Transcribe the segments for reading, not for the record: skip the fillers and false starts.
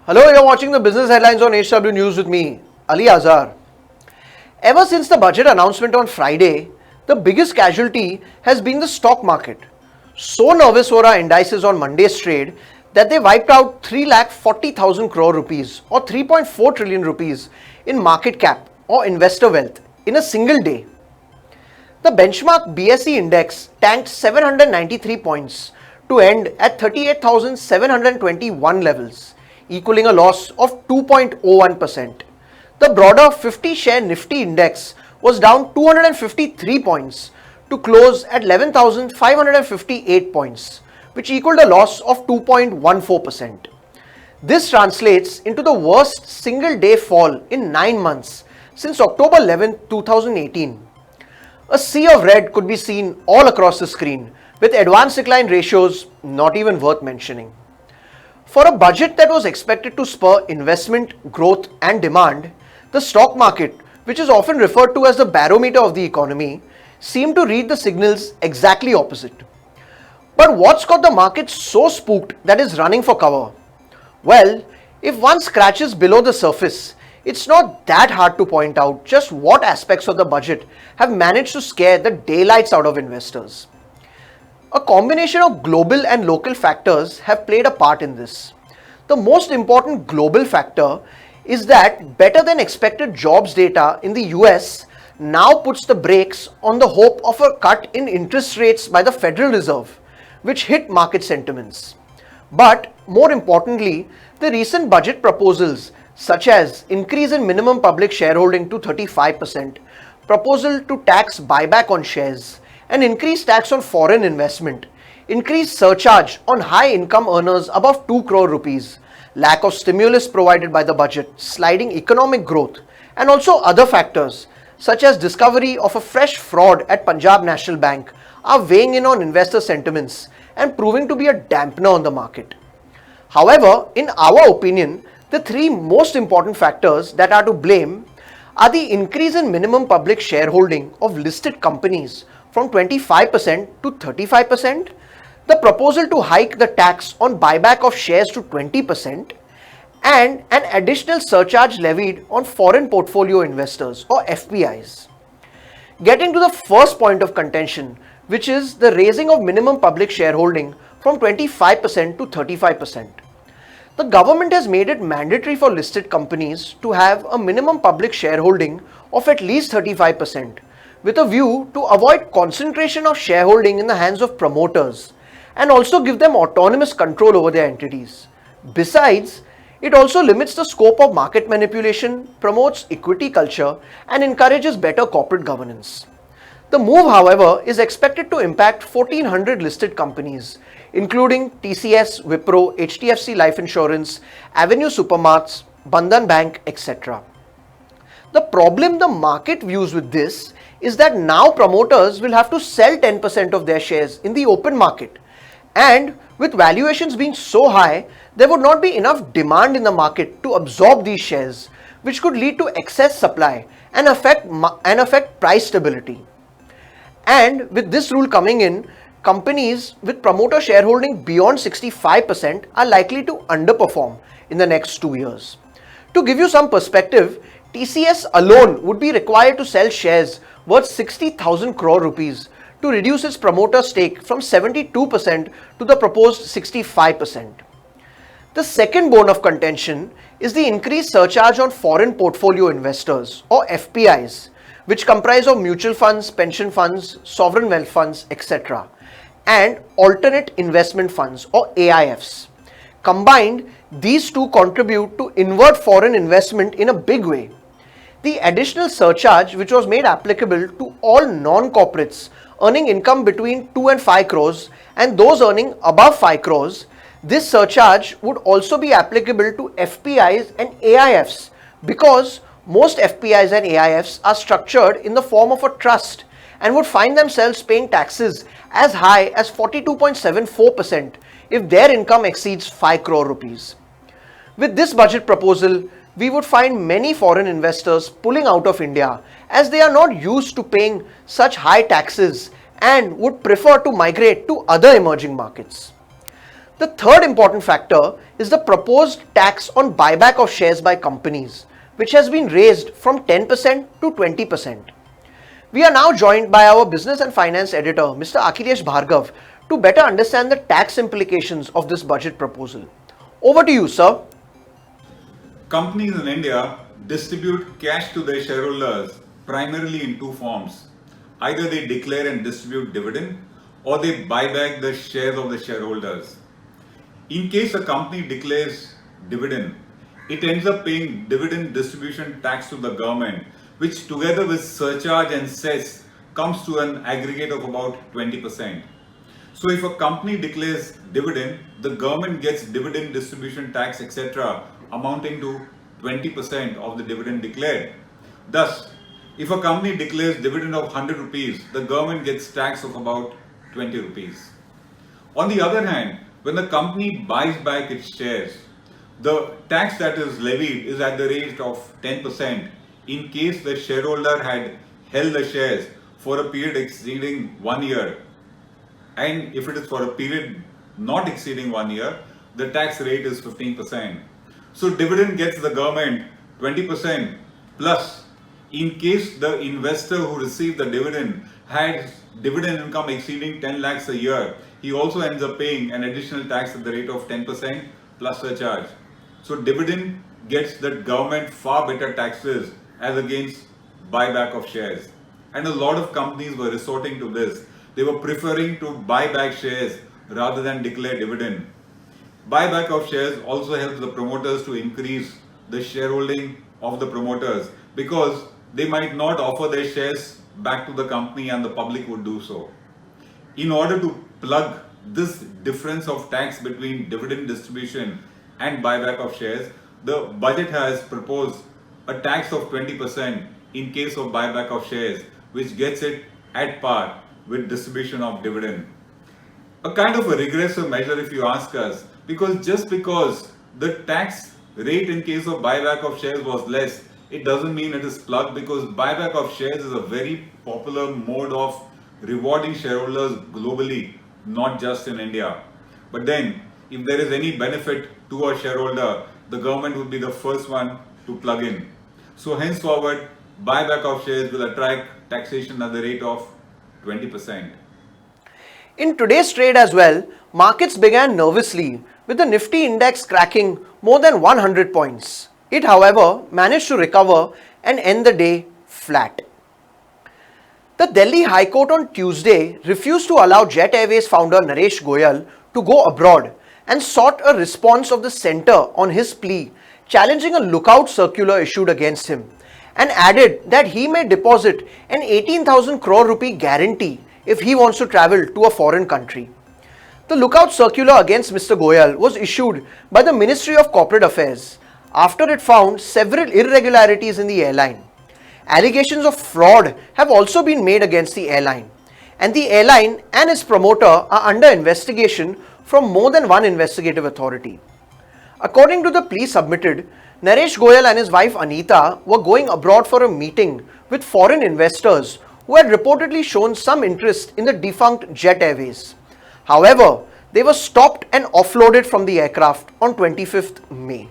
Hello, you're watching the business headlines on HW News with me, Ali Azhar. Ever since the budget announcement on Friday, the biggest casualty has been the stock market. So nervous were our indices on Monday's trade that they wiped out 3,40,000 crore rupees or 3.4 trillion rupees in market cap or investor wealth in a single day. The benchmark BSE index tanked 793 points to end at 38,721 levels, equaling a loss of 2.01%. The broader 50-share Nifty index was down 253 points to close at 11,558 points, which equaled a loss of 2.14%. This translates into the worst single-day fall in 9 months since October 11, 2018. A sea of red could be seen all across the screen, with advanced decline ratios not even worth mentioning. For a budget that was expected to spur investment, growth and demand, the stock market, which is often referred to as the barometer of the economy, seemed to read the signals exactly opposite. But what's got the market so spooked that is running for cover? Well, if one scratches below the surface, it's not that hard to point out just what aspects of the budget have managed to scare the daylights out of investors. A combination of global and local factors have played a part in this. The most important global factor is that better than expected jobs data in the US now puts the brakes on the hope of a cut in interest rates by the Federal Reserve, which hit market sentiments. But more importantly, the recent budget proposals such as increase in minimum public shareholding to 35%, proposal to tax buyback on shares, and increase tax on foreign investment, increased surcharge on high income earners above 2 crore rupees, lack of stimulus provided by the budget, sliding economic growth, and also other factors such as discovery of a fresh fraud at Punjab National Bank are weighing in on investor sentiments and proving to be a dampener on the market. However, in our opinion, the three most important factors that are to blame are the increase in minimum public shareholding of listed companies from 25% to 35%, the proposal to hike the tax on buyback of shares to 20%, and an additional surcharge levied on foreign portfolio investors or FPIs. Getting to the first point of contention, which is the raising of minimum public shareholding from 25% to 35%. The government has made it mandatory for listed companies to have a minimum public shareholding of at least 35%, with a view to avoid concentration of shareholding in the hands of promoters and also give them autonomous control over their entities. Besides, it also limits the scope of market manipulation, promotes equity culture, and encourages better corporate governance. The move, however, is expected to impact 1,400 listed companies, including TCS, Wipro, HDFC Life Insurance, Avenue Supermarts, Bandhan Bank, etc. The problem the market views with this is that now promoters will have to sell 10% of their shares in the open market, and with valuations being so high, there would not be enough demand in the market to absorb these shares, which could lead to excess supply and affect price stability. And with this rule coming in, companies with promoter shareholding beyond 65% are likely to underperform in the next 2 years. To give you some perspective, TCS alone would be required to sell shares worth 60,000 crore rupees to reduce its promoter stake from 72% to the proposed 65%. The second bone of contention is the increased surcharge on foreign portfolio investors or FPIs, which comprise of mutual funds, pension funds, sovereign wealth funds, etc., and alternate investment funds or AIFs. Combined, these two contribute to invert foreign investment in a big way. The additional surcharge, which was made applicable to all non-corporates earning income between 2 and 5 crores and those earning above 5 crores, this surcharge would also be applicable to FPIs and AIFs because most FPIs and AIFs are structured in the form of a trust and would find themselves paying taxes as high as 42.74% if their income exceeds 5 crore rupees. With this budget proposal, we would find many foreign investors pulling out of India as they are not used to paying such high taxes and would prefer to migrate to other emerging markets. The third important factor is the proposed tax on buyback of shares by companies, which has been raised from 10% to 20%. We are now joined by our business and finance editor, Mr. Akhilesh Bhargav, to better understand the tax implications of this budget proposal. Over to you, sir. Companies in India distribute cash to their shareholders primarily in two forms. Either they declare and distribute dividend or they buy back the shares of the shareholders. In case a company declares dividend, it ends up paying dividend distribution tax to the government, which together with surcharge and cess comes to an aggregate of about 20%. So if a company declares dividend, the government gets dividend distribution tax, etc., amounting to 20% of the dividend declared. Thus, if a company declares dividend of 100 rupees, the government gets tax of about 20 rupees. On the other hand, when the company buys back its shares, the tax that is levied is at the rate of 10% in case the shareholder had held the shares for a period exceeding 1 year. And if it is for a period not exceeding 1 year, the tax rate is 15%. So dividend gets the government 20% plus in case the investor who received the dividend had dividend income exceeding 10 lakhs a year, he also ends up paying an additional tax at the rate of 10% plus surcharge. So dividend gets the government far better taxes as against buyback of shares. And a lot of companies were resorting to this. They were preferring to buy back shares rather than declare dividend. Buyback of shares also helps the promoters to increase the shareholding of the promoters because they might not offer their shares back to the company and the public would do so. In order to plug this difference of tax between dividend distribution and buyback of shares, the budget has proposed a tax of 20% in case of buyback of shares, which gets it at par with distribution of dividend. A kind of a regressive measure if you ask us, because just because the tax rate in case of buyback of shares was less, it doesn't mean it is plugged, because buyback of shares is a very popular mode of rewarding shareholders globally, not just in India. But then, if there is any benefit to a shareholder, the government would be the first one to plug in. So henceforward, buyback of shares will attract taxation at the rate of 20%. In today's trade as well, markets began nervously with the Nifty index cracking more than 100 points. It, however, managed to recover and end the day flat. The Delhi High Court on Tuesday refused to allow Jet Airways founder Naresh Goyal to go abroad and sought a response of the centre on his plea, challenging a lookout circular issued against him, and added that he may deposit an 18,000 crore rupee guarantee if he wants to travel to a foreign country. The lookout circular against Mr. Goyal was issued by the Ministry of Corporate Affairs after it found several irregularities in the airline. Allegations of fraud have also been made against the airline, and the airline and its promoter are under investigation from more than one investigative authority. According to the plea submitted, Naresh Goyal and his wife Anita were going abroad for a meeting with foreign investors who had reportedly shown some interest in the defunct Jet Airways. However, they were stopped and offloaded from the aircraft on 25th May.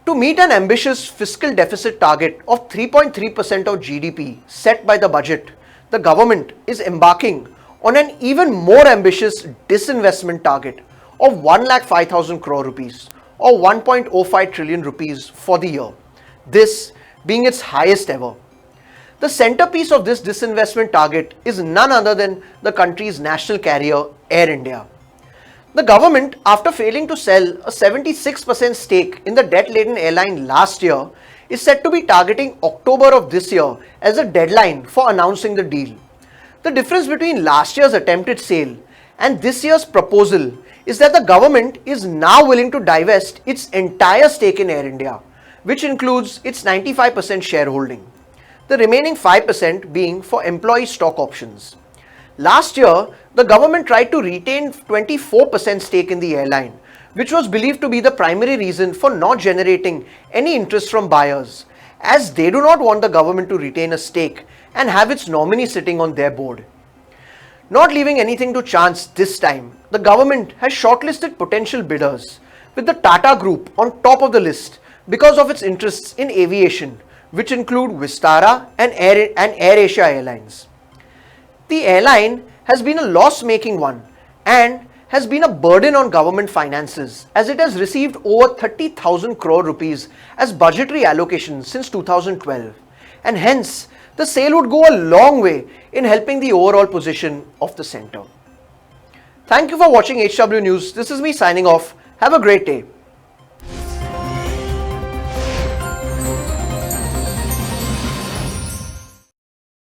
To meet an ambitious fiscal deficit target of 3.3% of GDP set by the budget, the government is embarking on an even more ambitious disinvestment target of 1,05,000 crore rupees or 1.05 trillion rupees for the year, this being its highest ever. The centerpiece of this disinvestment target is none other than the country's national carrier, Air India. The government, after failing to sell a 76% stake in the debt-laden airline last year, is said to be targeting October of this year as a deadline for announcing the deal. The difference between last year's attempted sale and this year's proposal is that the government is now willing to divest its entire stake in Air India, which includes its 95% shareholding, the remaining 5% being for employee stock options. Last year, the government tried to retain 24% stake in the airline, which was believed to be the primary reason for not generating any interest from buyers, as they do not want the government to retain a stake and have its nominee sitting on their board. Not leaving anything to chance this time, the government has shortlisted potential bidders, with the Tata Group on top of the list because of its interests in aviation, which include Vistara and Air Asia Airlines. The airline has been a loss-making one and has been a burden on government finances as it has received over 30,000 crore rupees as budgetary allocations since 2012, and hence the sale would go a long way in helping the overall position of the centre. Thank you for watching HW News. This is me signing off. Have a great day.